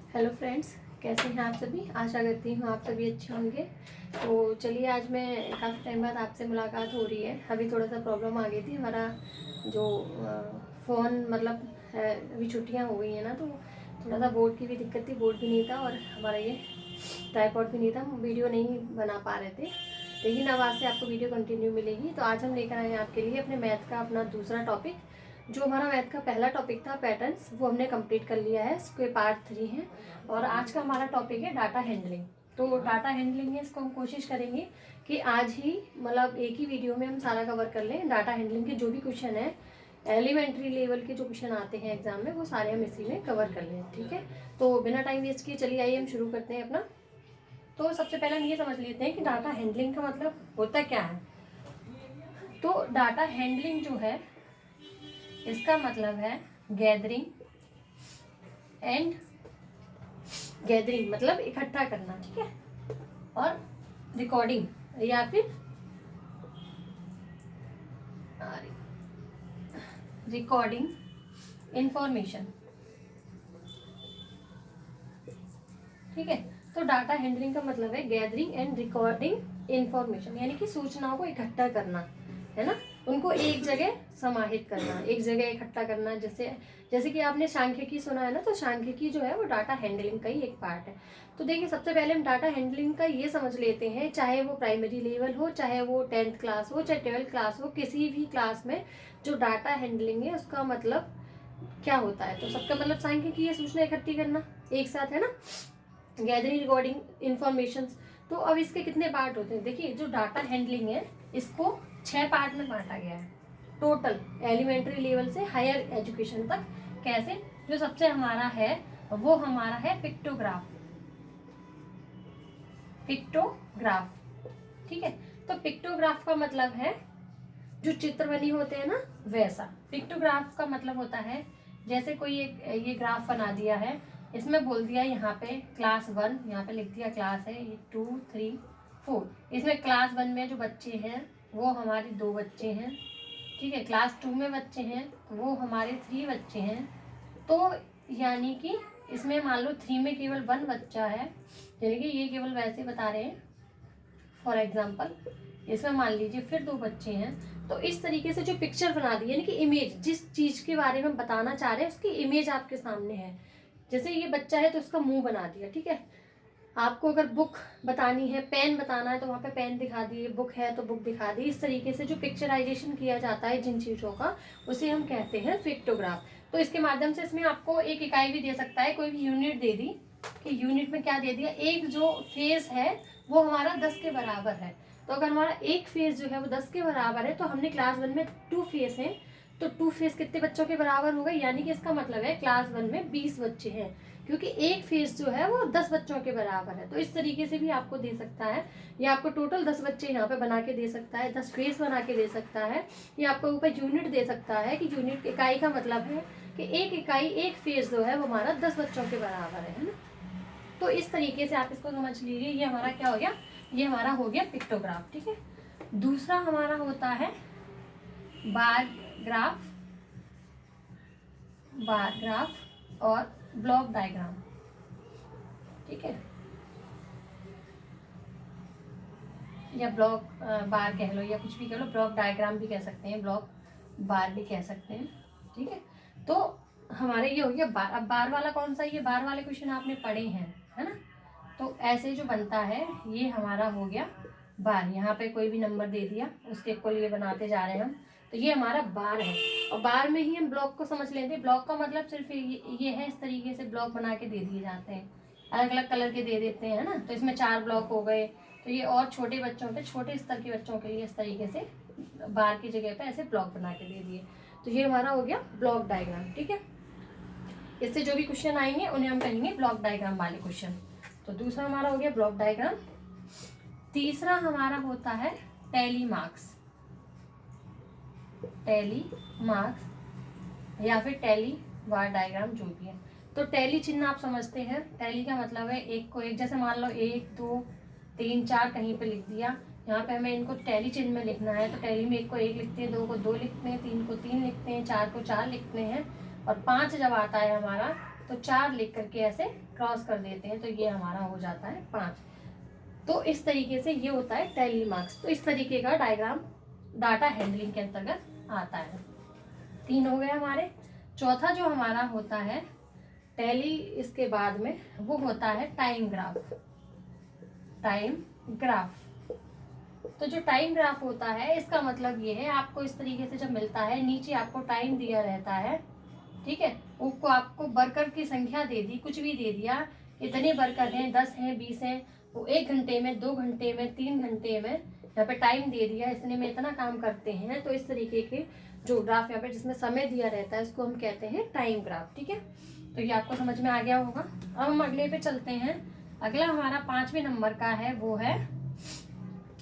Hello friends, कैसे हैं आप सभी। आशा करती हूँ आप सभी अच्छे होंगे। तो चलिए, आज मैं काफ़ी टाइम बाद आपसे मुलाकात हो रही है। अभी थोड़ा सा प्रॉब्लम आ गई थी। हमारा जो फ़ोन मतलब है, अभी छुट्टियाँ हो गई हैं ना, तो थोड़ा सा बोर्ड की भी दिक्कत थी। बोर्ड भी नहीं था और हमारा ये ट्राइपॉड भी नहीं था, हम वीडियो नहीं बना पा रहे थे। लेकिन अब आज से आपको वीडियो कंटिन्यू मिलेगी। तो आज हम लेकर आए हैं आपके लिए अपने मैथ का अपना दूसरा टॉपिक। जो हमारा मैथ का पहला टॉपिक था पैटर्न्स, वो हमने कंप्लीट कर लिया है। इसके पार्ट 3 है और आज का हमारा टॉपिक है डाटा हैंडलिंग। तो डाटा हैंडलिंग है, इसको हम कोशिश करेंगे कि आज ही मतलब एक ही वीडियो में हम सारा कवर कर लें। डाटा हैंडलिंग के जो भी क्वेश्चन है, एलिमेंट्री लेवल के जो क्वेश्चन आते हैं एग्जाम में, वो सारे हम इसी में कवर कर लें। ठीक है, तो बिना टाइम वेस्ट किए चलिए आइए हम शुरू करते हैं अपना। तो सबसे पहले हम ये समझ लेते हैं कि डाटा हैंडलिंग का मतलब होता क्या है। तो डाटा हैंडलिंग जो है, इसका मतलब है गैदरिंग मतलब इकट्ठा करना, ठीक है, और रिकॉर्डिंग या फिर रिकॉर्डिंग इंफॉर्मेशन। ठीक है, तो डाटा हैंडलिंग का मतलब है गैदरिंग एंड रिकॉर्डिंग इंफॉर्मेशन, यानी कि सूचनाओं को इकट्ठा करना, है ना, उनको एक जगह समाहित करना, एक जगह इकट्ठा करना। जैसे कि आपने सांख्यिकी सुना है ना, तो सांख्यिकी जो है वो डाटा हैंडलिंग का ही एक पार्ट है। तो देखिए, सबसे पहले हम डाटा हैंडलिंग का ये समझ लेते हैं, चाहे वो प्राइमरी लेवल हो, चाहे वो 10th क्लास हो, चाहे 12th क्लास हो, किसी भी क्लास में जो डाटा हैंडलिंग है उसका मतलब क्या होता है। तो सबका मतलब सांख्यिकी है सूचना इकट्ठी करना एक साथ, है ना, गैदरिंग रिकॉर्डिंग इंफॉर्मेशन। तो अब इसके कितने पार्ट होते हैं। देखिए, जो डाटा हैंडलिंग है इसको 6 पार्ट में बांटा गया है टोटल, एलिमेंट्री लेवल से हायर एजुकेशन तक। कैसे, जो सबसे हमारा है वो हमारा है पिक्टोग्राफ। ठीक है, तो पिक्टोग्राफ का मतलब है जो चित्र बनी होते हैं ना, वैसा। पिक्टोग्राफ का मतलब होता है, जैसे कोई एक ये ग्राफ बना दिया है, इसमें बोल दिया यहाँ पे क्लास 1, यहाँ पे लिख दिया क्लास है ये 2 3 4। इसमें क्लास 1 में जो बच्चे हैं वो हमारे 2 बच्चे हैं, ठीक है। क्लास 2 में बच्चे हैं वो हमारे 3 बच्चे हैं। तो यानी कि इसमें मान लो 3 में केवल 1 बच्चा है, यानी कि ये केवल वैसे बता रहे हैं फॉर एग्जाम्पल। इसमें मान लीजिए फिर 2 बच्चे हैं। तो इस तरीके से जो पिक्चर बना दी, यानी कि इमेज, जिस चीज के बारे में हम बताना चाह रहे हैं उसकी इमेज आपके सामने है। जैसे ये बच्चा है तो उसका मुंह बना दिया, ठीक है। आपको अगर बुक बतानी है, पेन बताना है, तो वहाँ पे पेन दिखा दिए, बुक है तो बुक दिखा दी। इस तरीके से जो पिक्चराइजेशन किया जाता है जिन चीज़ों का, उसे हम कहते हैं पिक्टोग्राफ। तो इसके माध्यम से इसमें आपको एक इकाई भी दे सकता है, कोई भी यूनिट दे दी कि यूनिट में क्या दे दिया, एक जो फेज है वो हमारा 10 के बराबर है। तो अगर हमारा एक फेज जो है वो 10 के बराबर है, तो हमने क्लास 1 में 2 फेज है, तो 2 फेज कितने बच्चों के बराबर हो गए, यानी कि इसका मतलब है क्लास 1 में 20 बच्चे हैं, क्योंकि एक फेज जो है वो 10 बच्चों के बराबर है। तो इस तरीके से भी आपको दे सकता है, या आपको टोटल 10 बच्चे यहाँ पे बना के दे सकता है, 10 फेज बना के दे सकता है, या आपको ऊपर यूनिट दे सकता है कि यूनिट इकाई का मतलब है कि एक इकाई, एक फेज जो है वो हमारा 10 बच्चों के बराबर है ना। तो इस तरीके से आप इसको समझ लीजिए, ये हमारा क्या हो गया, ये हमारा हो गया पिक्टोग्राफ, ठीक है। दूसरा हमारा होता है बार ग्राफ और ब्लॉक डायग्राम, ठीक है, या ब्लॉक बार कह लो या कुछ भी कह लो, ब्लॉक डायग्राम भी कह सकते हैं, ब्लॉक बार भी कह सकते हैं, ठीक है। तो हमारे ये हो गया बार। अब बार वाला कौन सा, ये बार वाले क्वेश्चन आपने पढ़े हैं, है ना। तो ऐसे जो बनता है ये हमारा हो गया बार। यहाँ पे कोई भी नंबर दे दिया, उसके इक्वल ये बनाते जा रहे हैं हम, तो ये हमारा बार है। और बार में ही हम ब्लॉक को समझ लेते हैं। ब्लॉक का मतलब सिर्फ ये है, इस तरीके से ब्लॉक बना के दे दिए जाते हैं, अलग अलग कलर के दे देते हैं ना। तो इसमें 4 ब्लॉक हो गए। तो ये और छोटे बच्चों पे, छोटे स्तर के बच्चों के लिए इस तरीके से बार की जगह पे ऐसे ब्लॉक बना के दे दिए। तो ये हमारा हो गया ब्लॉक डायग्राम, ठीक है। इससे जो भी क्वेश्चन आएंगे उन्हें हम कहेंगे ब्लॉक डायग्राम वाले क्वेश्चन। तो दूसरा हमारा हो गया ब्लॉक डायग्राम। तीसरा हमारा होता है टैली मार्क्स या फिर टैली बार डायग्राम, जो भी है। तो टैली चिन्ह आप समझते हैं, टैली का मतलब है एक को एक, जैसे मान लो 1 2 3 4 कहीं पे लिख दिया, यहाँ पे हमें इनको टैली चिन्ह में लिखना है। तो टैली में 1 को 1 लिखते हैं, 2 को 2 लिखते हैं, 3 को 3 लिखते हैं, 4 को 4 लिखते हैं, और 5 जब आता है हमारा तो 4 लिख करके ऐसे क्रॉस कर देते हैं, तो ये हमारा हो जाता है 5। तो इस तरीके से ये होता है टैली मार्क्स। तो इस तरीके का डायग्राम डाटा हैंडलिंग के अंतर्गत आता है। 3 हो गए हमारे। चौथा जो हमारा होता है टैली, इसके बाद में वो होता है टाइम ग्राफ। टाइम ग्राफ, तो जो टाइम ग्राफ होता है इसका मतलब ये है, आपको इस तरीके से जब मिलता है, नीचे आपको टाइम दिया रहता है, ठीक है, उसको आपको वर्कर की संख्या दे दी, कुछ भी दे दिया, इतने वर्कर हैं, 10 हैं, 20 हैं, वो 1 घंटे में, 2 घंटे में, 3 घंटे में यहाँ पे टाइम दे दिया, इतने में इतना काम करते हैं। तो इस तरीके के जो ग्राफ यहाँ पे जिसमें समय दिया रहता है उसको हम कहते हैं टाइम ग्राफ। ठीक है, तो ये आपको समझ में आ गया होगा। अब हम अगले पे चलते हैं। अगला हमारा 5वें नंबर का है, वो है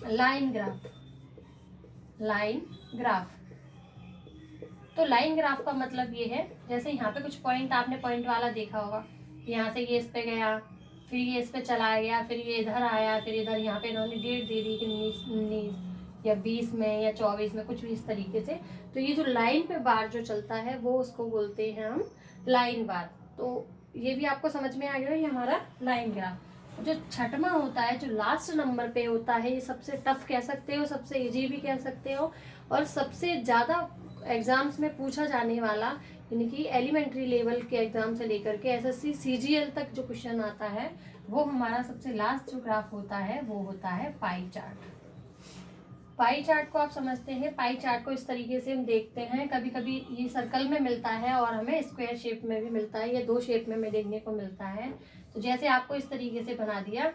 लाइन ग्राफ। लाइन ग्राफ, तो लाइन ग्राफ का मतलब ये है, जैसे यहाँ पे कुछ पॉइंट, आपने पॉइंट वाला देखा होगा, यहाँ से ये इस पे गया, फिर ये इस पे चला गया, फिर ये इधर आया, फिर इधर यहाँ पे इन्होंने डेट दे दी कि 19 या 20 में या 24 में, कुछ भी इस तरीके से। तो ये जो लाइन पे बार जो चलता है वो उसको बोलते हैं हम लाइन बार। तो ये भी आपको समझ में आ गया, ये हमारा लाइन ग्राफ। जो 6वां होता है, जो लास्ट नंबर पे होता है, ये सबसे टफ कह सकते हो, सबसे इजी भी कह सकते हो, और सबसे ज़्यादा एग्जाम्स में पूछा जाने वाला, यानी कि एलिमेंट्री लेवल के एग्जाम से लेकर के एसएससी सीजीएल तक जो क्वेश्चन आता है, वो हमारा सबसे लास्ट जो ग्राफ होता है वो होता है पाई चार्ट। पाई चार्ट को आप समझते हैं, पाई चार्ट को इस तरीके से हम देखते हैं, कभी कभी ये सर्कल में मिलता है और हमें स्क्वायर शेप में भी मिलता है, ये 2 शेप में हमें देखने को मिलता है। तो जैसे आपको इस तरीके से बना दिया,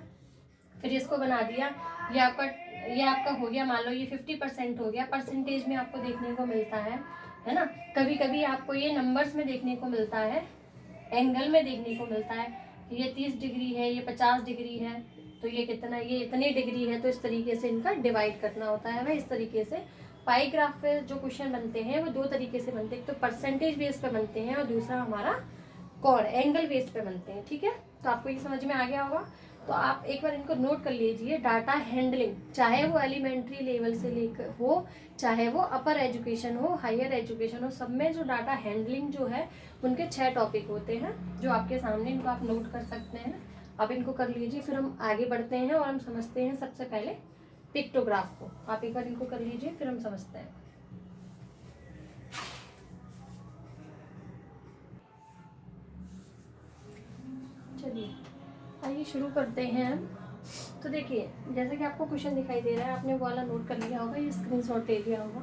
फिर इसको बना दिया, ये आपका हो गया, मान लो ये 50% हो गया, परसेंटेज में आपको देखने को मिलता है ना। कभी कभी आपको ये नंबर्स में देखने को मिलता है, एंगल में देखने को मिलता है कि ये 30 डिग्री है, ये 50 डिग्री है, तो ये कितना, ये इतनी डिग्री है। तो इस तरीके से इनका डिवाइड करना होता है हमें। इस तरीके से पाई ग्राफ पे जो क्वेश्चन बनते हैं वो 2 तरीके से बनते हैं, एक तो परसेंटेज बेस पे बनते हैं और दूसरा हमारा कोण एंगल बेस पे बनते हैं। ठीक है, तो आपको ये समझ में आ गया होगा। तो आप एक बार इनको नोट कर लीजिए। डाटा हैंडलिंग, चाहे वो एलिमेंट्री लेवल से लेकर हो, चाहे वो अपर एजुकेशन हो, हायर एजुकेशन हो, सब में जो डाटा हैंडलिंग जो है उनके 6 टॉपिक होते हैं जो आपके सामने, इनको आप नोट कर सकते हैं। अब इनको कर लीजिए, फिर हम आगे बढ़ते हैं और हम समझते हैं सबसे पहले पिक्टोग्राफ को। आप एक बार इनको कर लीजिए, फिर हम समझते हैं। चलिए आइए शुरू करते हैं हम। तो देखिए, जैसे कि आपको क्वेश्चन दिखाई दे रहा है, आपने वो वाला नोट कर लिया होगा, ये स्क्रीनशॉट ले लिया होगा।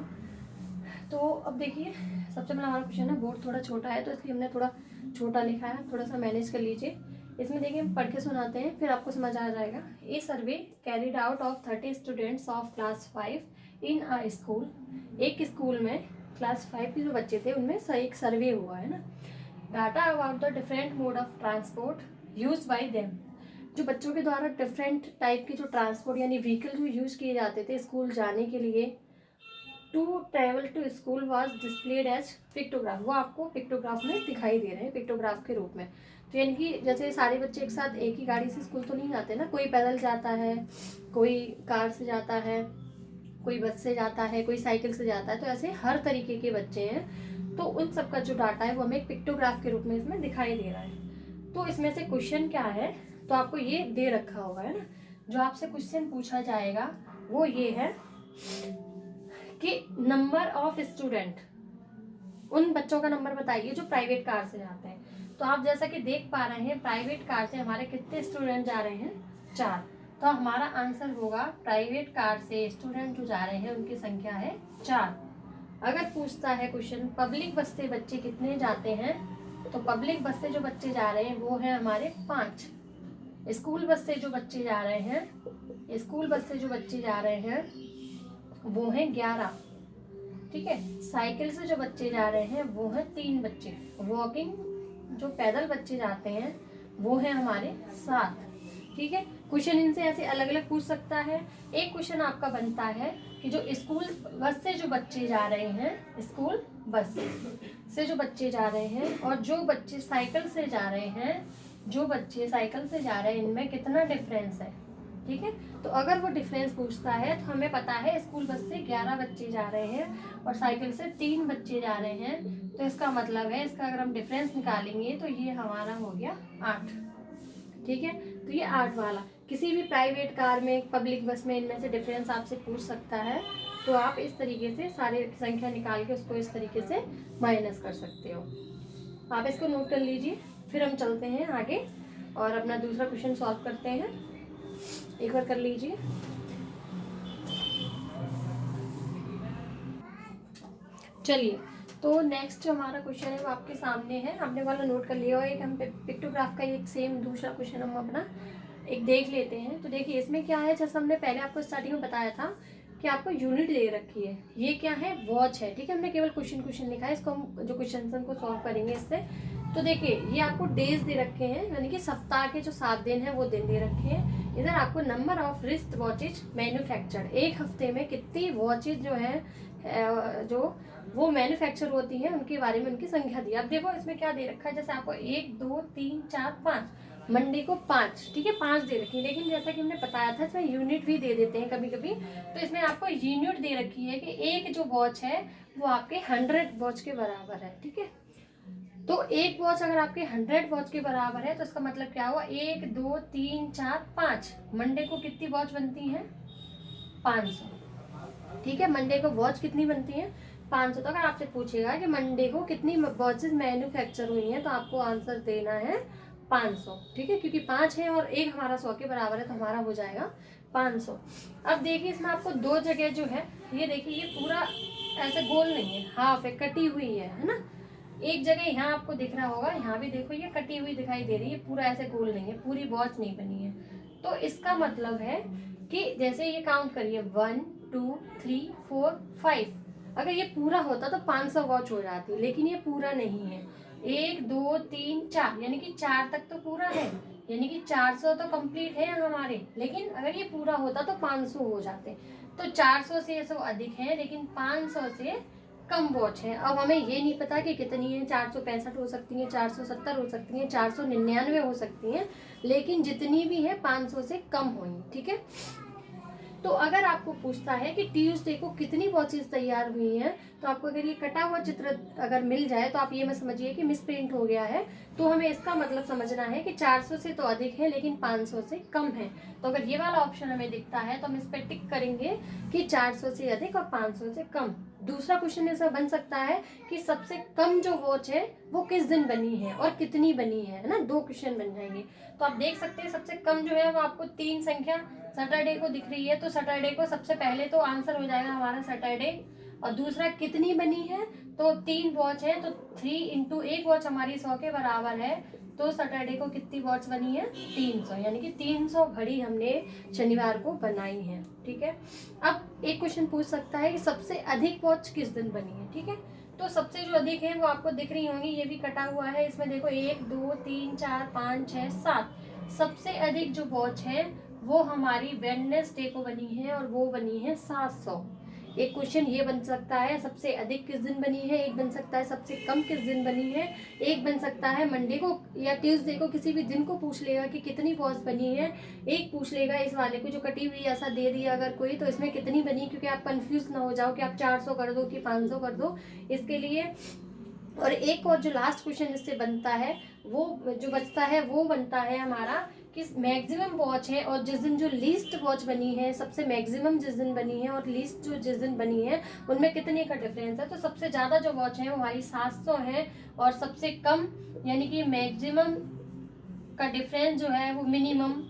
तो अब देखिए, सबसे पहला हमारा क्वेश्चन है, बोर्ड थोड़ा छोटा है तो इसलिए हमने थोड़ा छोटा लिखा है, थोड़ा सा मैनेज कर लीजिए। इसमें देखिए हम पढ़ के सुनाते हैं, फिर आपको समझ आ जाएगा। A survey carried out of 30 students of class 5 in a school. एक स्कूल में क्लास 5 के जो बच्चे थे उनमें एक सर्वे हुआ है ना। Data about the different mode of transport use by them. जो बच्चों के द्वारा डिफरेंट टाइप के जो ट्रांसपोर्ट यानी व्हीकल जो यूज किए जाते थे स्कूल जाने के लिए, to travel to school was displayed as pictograph. वो आपको पिक्टोग्राफ में दिखाई दे रहे हैं, पिक्टोग्राफ के रूप में। तो यानी कि जैसे सारे बच्चे एक साथ एक ही गाड़ी से स्कूल तो नहीं जाते ना, कोई पैदल जाता है, कोई कार से जाता है, कोई बस से जाता है, कोई साइकिल से जाता है। तो ऐसे हर तरीके के बच्चे हैं, तो उन सब का जो डाटा है वो हमें एक पिक्टोग्राफ के रूप में इसमें दिखाई दे रहा है। तो इसमें से क्वेश्चन क्या है, तो आपको ये दे रखा होगा है ना। जो आपसे क्वेश्चन पूछा जाएगा वो ये है कि नंबर ऑफ स्टूडेंट, उन बच्चों का नंबर बताइए जो प्राइवेट कार से जाते हैं। तो आप जैसा कि देख पा रहे हैं, प्राइवेट कार से हमारे कितने स्टूडेंट जा रहे हैं, 4। तो हमारा आंसर होगा प्राइवेट कार से स्टूडेंट जो जा रहे हैं उनकी संख्या है 4। अगर पूछता है क्वेश्चन पब्लिक बस से बच्चे कितने जाते हैं, तो पब्लिक बस से जो बच्चे जा रहे हैं वो है हमारे 5। स्कूल बस से जो बच्चे जा रहे हैं, स्कूल बस से जो बच्चे जा रहे हैं वो हैं 11। ठीक है, साइकिल से जो बच्चे जा रहे हैं वो हैं 3 बच्चे। वॉकिंग जो पैदल बच्चे जाते हैं वो है हमारे 7। ठीक है, क्वेश्चन इनसे ऐसे अलग अलग पूछ सकता है। एक क्वेश्चन आपका बनता है कि जो स्कूल बस से जो बच्चे जा रहे हैं, स्कूल बस से जो बच्चे जा रहे हैं और जो बच्चे साइकिल से जा रहे हैं, जो बच्चे साइकिल से जा रहे हैं, इनमें कितना डिफरेंस है। ठीक है। तो अगर वो डिफरेंस पूछता है तो हमें पता है स्कूल बस से 11 बच्चे जा रहे हैं और साइकिल से 3 बच्चे जा रहे हैं, तो इसका मतलब है इसका अगर हम डिफरेंस निकालेंगे तो ये हमारा हो गया 8। ठीक है, तो ये 8 वाला। किसी भी प्राइवेट कार में, पब्लिक बस में इनमें से डिफरेंस आपसे पूछ सकता है, तो आप इस तरीके से सारे संख्या निकाल के उसको इस तरीके से माइनस कर सकते हो। आप इसको नोट कर लीजिए, फिर हम चलते हैं आगे और अपना दूसरा क्वेश्चन सॉल्व करते हैं। एक बार कर लीजिए। चलिए, तो नेक्स्ट जो हमारा क्वेश्चन है वो आपके सामने है, आपने वाला नोट कर लिया। और एक हम पिक्टोग्राफ का एक सेम दूसरा क्वेश्चन हम अपना एक देख लेते हैं। तो देखिए इसमें क्या है, जैसे हमने पहले आपको स्टार्टिंग में बताया था कि आपको यूनिट दे रखी है। ये क्या है, वॉच है। ठीक है, हमने केवल क्वेश्चन लिखा है, इसको हम जो क्वेश्चन को सॉल्व करेंगे इससे। तो देखिए ये आपको डेज दे रखे हैं, यानी कि सप्ताह के जो 7 दिन है वो दिन दे रखे हैं। इधर आपको number of wrist watches manufactured, एक हफ्ते में कितनी वॉचेज जो है जो वो मैन्युफैक्चर होती है उनके बारे में उनकी संख्या दी। अब देखो इसमें क्या दे रखा है, जैसे आपको 1 2 3 4 5, मंडे को 5, ठीक है 5 दे रखी है। लेकिन जैसा कि हमने बताया था इसमें यूनिट भी दे देते हैं कभी कभी, तो इसमें आपको यूनिट दे रखी है कि एक जो वॉच है वो आपके 100 वॉच के बराबर है। ठीक है, तो एक वॉच अगर आपके 100 वॉच के बराबर है तो इसका मतलब क्या हुआ, 1 2 3 4 5, मंडे को कितनी वॉच बनती है, 500। ठीक है, मंडे को वॉच कितनी बनती है, 500। तो अगर आपसे पूछेगा कि मंडे को कितनी वॉचेस मैन्युफैक्चर हुई हैं तो आपको आंसर देना है 500। ठीक है, क्योंकि 5 है और एक हमारा 100 के बराबर है तो हमारा हो जाएगा 500। अब देखिए इसमें आपको 2 जगह जो है, ये देखिए ये पूरा ऐसे गोल नहीं है, हाफ है, कटी हुई है ना। एक जगह यहाँ आपको दिख रहा होगा, यहाँ भी देखो ये कटी हुई दिखाई दे रही है, पूरा ऐसे गोल नहीं है, पूरी वॉच नहीं बनी है। तो इसका मतलब है कि जैसे ये काउंट करिए 1 2 3 4 5, अगर ये पूरा होता तो 500 वॉच हो जाती, लेकिन ये पूरा नहीं है। 1 2 3 4, यानी कि 4 तक तो पूरा है, यानी कि 400 तो कंप्लीट है हमारे, लेकिन अगर ये पूरा होता तो 500 हो जाते। तो 400 से 100 अधिक है, लेकिन 500 से कम वॉच है। अब हमें ये नहीं पता कि कितनी है, 465 हो सकती है, 470 हो सकती है, 499 हो सकती है, लेकिन जितनी भी है 500 से कम होंगी। ठीक है, तो अगर आपको पूछता है कि ट्यूसडे को कितनी वॉचेस तैयार हुई हैं, तो आपको अगर ये कटा हुआ चित्र अगर मिल जाए तो आप ये मत समझिए कि मिस प्रिंट हो गया है, तो हमें इसका मतलब समझना है कि 400 से तो अधिक है लेकिन 500 से कम है। तो अगर ये वाला ऑप्शन हमें दिखता है तो हम इस पर टिक करेंगे कि 400 से अधिक और 500 से कम। दूसरा क्वेश्चन ऐसा बन सकता है कि सबसे कम जो वॉच है वो किस दिन बनी है और कितनी बनी है ना, 2 क्वेश्चन बन जाएंगे। तो आप देख सकते हैं सबसे कम जो है वो आपको 3 संख्या सैटरडे को दिख रही है, तो सैटरडे को सबसे पहले तो आंसर हो जाएगा हमारा सैटरडे। और दूसरा कितनी बनी है, तो 3 वॉच है, तो 3 इंटू 1 वॉच हमारी 100 के बराबर है, तो सैटरडे को कितनी वॉच बनी है, 300, यानी कि 300 घड़ी हमने शनिवार को बनाई है। ठीक है, अब एक क्वेश्चन पूछ सकता है कि सबसे अधिक वॉच किस दिन बनी है। ठीक है, तो सबसे जो अधिक है वो आपको दिख रही होंगी, ये भी कटा हुआ है, इसमें देखो 1 2 3 4 5 6 7, सबसे अधिक जो वॉच है वो हमारी वेडनेसडे को बनी है और वो बनी है 700। एक क्वेश्चन ये बन सकता है सबसे अधिक किस दिन बनी है, एक बन सकता है सबसे कम किस दिन बनी है, एक बन सकता है मंडे को या ट्यूसडे को किसी भी दिन को पूछ लेगा कि कितनी वॉच बनी है, एक पूछ लेगा इस वाले को जो कटी हुई ऐसा दे दिया अगर कोई, तो इसमें कितनी बनी, क्योंकि आप कंफ्यूज ना हो जाओ कि आप 400 कर दो कि 500 कर दो इसके लिए। और एक और जो लास्ट क्वेश्चन इससे बनता है वो जो बचता है वो बनता है हमारा कि मैक्सिमम वॉच है और जिस दिन जो लीस्ट वॉच बनी है, सबसे मैक्सिमम जिस दिन बनी है और लीस्ट जो जिस दिन बनी है उनमें कितने का डिफरेंस है। तो सबसे ज़्यादा जो वॉच है वो हमारी 700 है और सबसे कम यानी कि मैक्सिमम का डिफरेंस जो है वो मिनिमम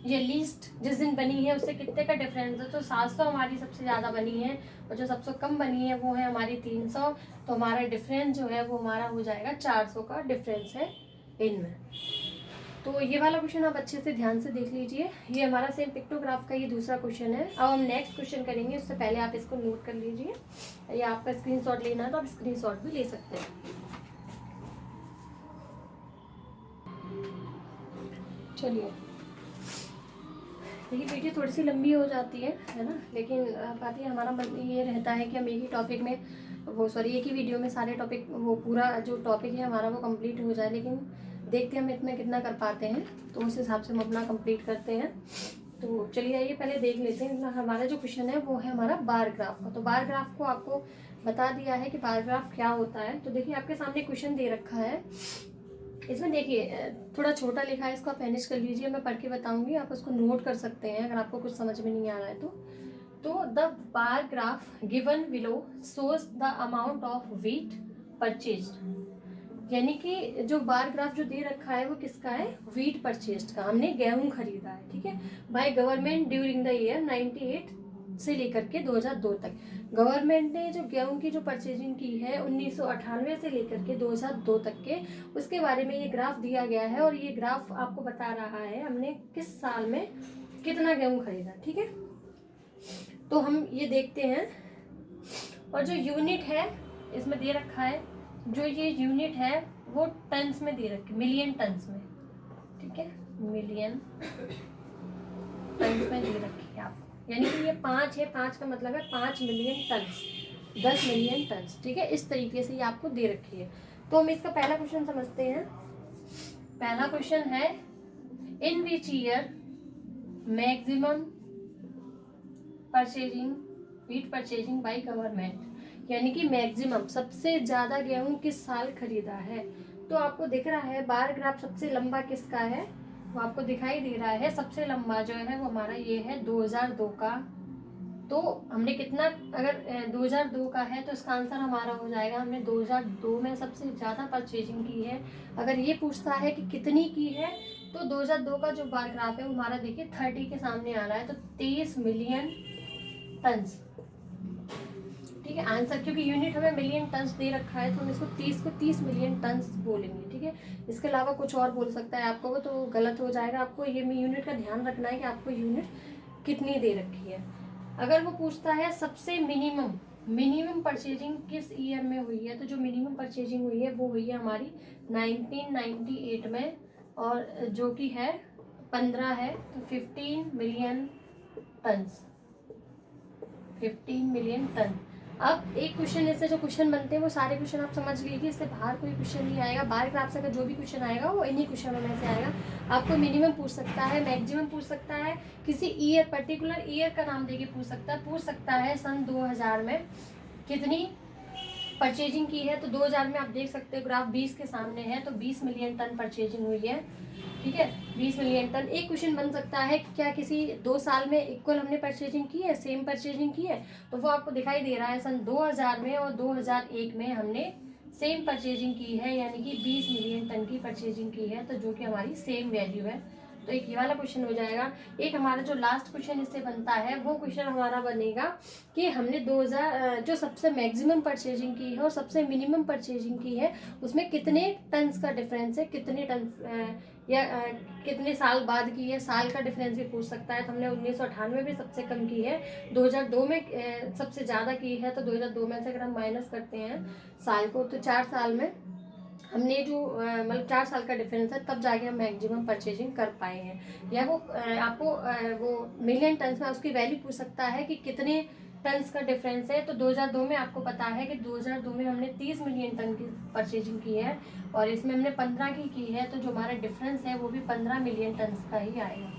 ये लीस्ट जिस दिन बनी है उससे कितने का डिफरेंस है। तो 700 हमारी सबसे ज़्यादा बनी है और जो सबसे कम बनी है वो है हमारी 300, तो हमारा डिफरेंस जो है वो हमारा हो जाएगा 400 का डिफरेंस है इनमें। तो ये वाला क्वेश्चन आप अच्छे से ध्यान से देख लीजिए, ये हमारा सेम पिक्टोग्राफ का ये दूसरा क्वेश्चन है। अब हम नेक्स्ट क्वेश्चन करेंगे, उससे पहले आप इसको नोट कर लीजिए, या आपका स्क्रीनशॉट लेना है तो आप स्क्रीनशॉट भी ले सकते हैं। चलिए, देखिए वीडियो थोड़ी सी लंबी हो जाती है ना, लेकिन बात ये हमारा ये रहता है कि हम एक ही टॉपिक में एक ही वीडियो में सारे टॉपिक वो पूरा जो टॉपिक है हमारा वो कंप्लीट हो जाए, लेकिन देखते हैं हम इसमें कितना कर पाते हैं, तो उस हिसाब से हम अपना कंप्लीट करते हैं। तो चलिए आइए पहले देख लेते हैं। हमारा जो क्वेश्चन है वो है हमारा बार ग्राफ का। तो बार ग्राफ को आपको बता दिया है कि बार ग्राफ क्या होता है। तो देखिए आपके सामने क्वेश्चन दे रखा है, इसमें देखिए थोड़ा छोटा लिखा है, इसको आप मैनेज कर लीजिए, मैं पढ़ के बताऊंगी, आप उसको नोट कर सकते हैं अगर आपको कुछ समझ में नहीं आ रहा है तो the bar graph given below shows the amount of wheat purchased, यानी कि जो बार ग्राफ जो दे रखा है वो किसका है, व्हीट परचेज्ड का, हमने गेहूं खरीदा है, ठीक है, by government during the year 98 से लेकर के 2002 तक। गवर्नमेंट ने जो गेहूं की जो परचेजिंग की है 1998 से लेकर के 2002 तक के, उसके बारे में ये ग्राफ दिया गया है। और ये ग्राफ आपको बता रहा है हमने किस साल में कितना गेहूं खरीदा, ठीक है। तो हम ये देखते हैं, और जो यूनिट है इसमें दे रखा है, जो ये यूनिट है वो टन्स में दे रखी, मिलियन टन्स में, ठीक है, मिलियन टन्स में दे रखी है आपको, यानी कि ये 5 है, 5 का मतलब है 5 मिलियन टन्स, 10 मिलियन टन्स, ठीक है, इस तरीके से ये आपको दे रखी है। तो हम इसका पहला क्वेश्चन समझते हैं। पहला क्वेश्चन है, in which year maximum purchasing wheat purchasing by government, यानी कि मैक्सिमम सबसे ज्यादा गेहूं किस साल खरीदा है। तो आपको दिख रहा है बार ग्राफ सबसे लंबा किसका है, वो आपको दिखाई दे रहा है। सबसे लंबा जो है वो हमारा ये है 2002 का। तो हमने कितना, अगर 2002 का है तो इसका आंसर हमारा हो जाएगा, हमने 2002 में सबसे ज़्यादा परचेजिंग की है। अगर ये पूछता है कि कितनी की है, तो 2002 का जो बार ग्राफ है वो हमारा देखिए 30 के सामने आ रहा है, तो 30 मिलियन टन्स, ठीक है आंसर, क्योंकि यूनिट हमें मिलियन टन्स दे रखा है तो हम इसको 30 मिलियन टन्स बोलेंगे, ठीक है। इसके अलावा कुछ और बोल सकता है आपको, तो गलत हो जाएगा। आपको ये यूनिट का ध्यान रखना है कि आपको यूनिट कितनी दे रखी है। अगर वो पूछता है सबसे मिनिमम परचेजिंग किस ईयर में हुई है, तो जो मिनिमम परचेजिंग हुई है वो हुई है हमारी 1998 में, और जो कि है 15 है, तो 15 मिलियन टन्स, 15 मिलियन टन। अब एक क्वेश्चन ऐसे जो क्वेश्चन बनते हैं वो सारे क्वेश्चन आप समझ लीजिए, इससे बाहर कोई क्वेश्चन नहीं आएगा। बार ग्राफ से अगर जो भी क्वेश्चन आएगा वो इन्हीं क्वेश्चनों में से आएगा। आपको मिनिमम पूछ सकता है, मैक्सिमम पूछ सकता है, किसी ईयर पर्टिकुलर ईयर का नाम देके पूछ सकता है सन 2000 में कितनी परचेजिंग की है। तो 2000 में आप देख सकते हो ग्राफ 20 के सामने है, तो 20 मिलियन टन परचेजिंग हुई है, ठीक है, 20 मिलियन टन। एक क्वेश्चन बन सकता है क्या किसी 2 साल में इक्वल हमने परचेजिंग की है, सेम परचेजिंग की है, तो वो आपको दिखाई दे रहा है सन 2000 में और 2001 में हमने सेम परचेजिंग की है, यानी कि 20 मिलियन टन की परचेजिंग की है, तो जो कि हमारी सेम वैल्यू है। तो एक ये वाला क्वेश्चन हो जाएगा। एक हमारा जो लास्ट क्वेश्चन इससे बनता है वो क्वेश्चन हमारा बनेगा कि हमने 2000 जो सबसे मैक्सिमम परचेजिंग की है और सबसे मिनिमम परचेजिंग की है उसमें कितने टन्स का डिफरेंस है, कितने टन या कितने साल बाद की है, साल का डिफरेंस भी पूछ सकता है। तो हमने 1998 में सबसे कम की है, 2002 में सबसे ज़्यादा की है, तो 2002 में से अगर हम माइनस करते हैं साल को तो 4 साल में हमने जो मतलब 4 साल का डिफरेंस है, तब जाके हम मैक्सिमम परचेजिंग कर पाए हैं। या वो आपको वो मिलियन टन्स में उसकी वैल्यू पूछ सकता है कि कितने टन्स का डिफरेंस है। तो 2002 में आपको पता है कि 2002 में हमने 30 मिलियन टन की परचेजिंग की है और इसमें हमने 15 की है, तो जो हमारा डिफरेंस है वो भी 15 मिलियन टन्स का ही आएगा।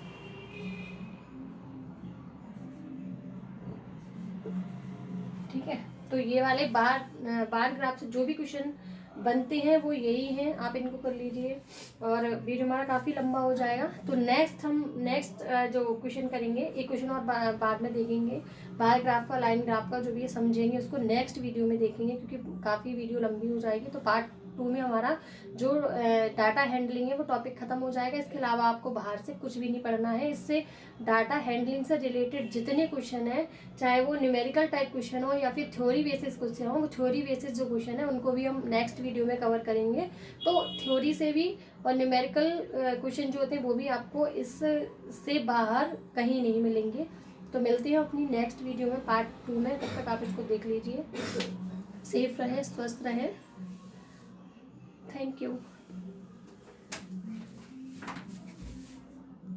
ठीक है, तो ये वाले बार ग्राफ से जो भी क्वेश्चन बनते हैं वो यही हैं, आप इनको कर लीजिए और वीडियो हमारा काफ़ी लंबा हो जाएगा। तो नेक्स्ट जो क्वेश्चन करेंगे, एक क्वेश्चन और बाद में देखेंगे, बार ग्राफ का, लाइन ग्राफ का जो भी समझेंगे उसको नेक्स्ट वीडियो में देखेंगे, क्योंकि काफ़ी वीडियो लंबी हो जाएगी। तो पार्ट 2 में हमारा जो डाटा हैंडलिंग है वो टॉपिक खत्म हो जाएगा। इसके अलावा आपको बाहर से कुछ भी नहीं पढ़ना है। इससे डाटा हैंडलिंग से रिलेटेड जितने क्वेश्चन हैं, चाहे वो न्यूमेरिकल टाइप क्वेश्चन हो या फिर थ्योरी बेसिस क्वेश्चन हो, वो थ्योरी बेसिस जो क्वेश्चन है उनको भी हम नेक्स्ट वीडियो में कवर करेंगे। तो थ्योरी से भी और न्यूमेरिकल क्वेश्चन जो होते हैं वो भी आपको इससे बाहर कहीं नहीं मिलेंगे। तो मिलते हैं अपनी नेक्स्ट वीडियो में पार्ट 2 में, तब तक आप इसको देख लीजिए। सेफ रहे, स्वस्थ रहे, थैंक यू।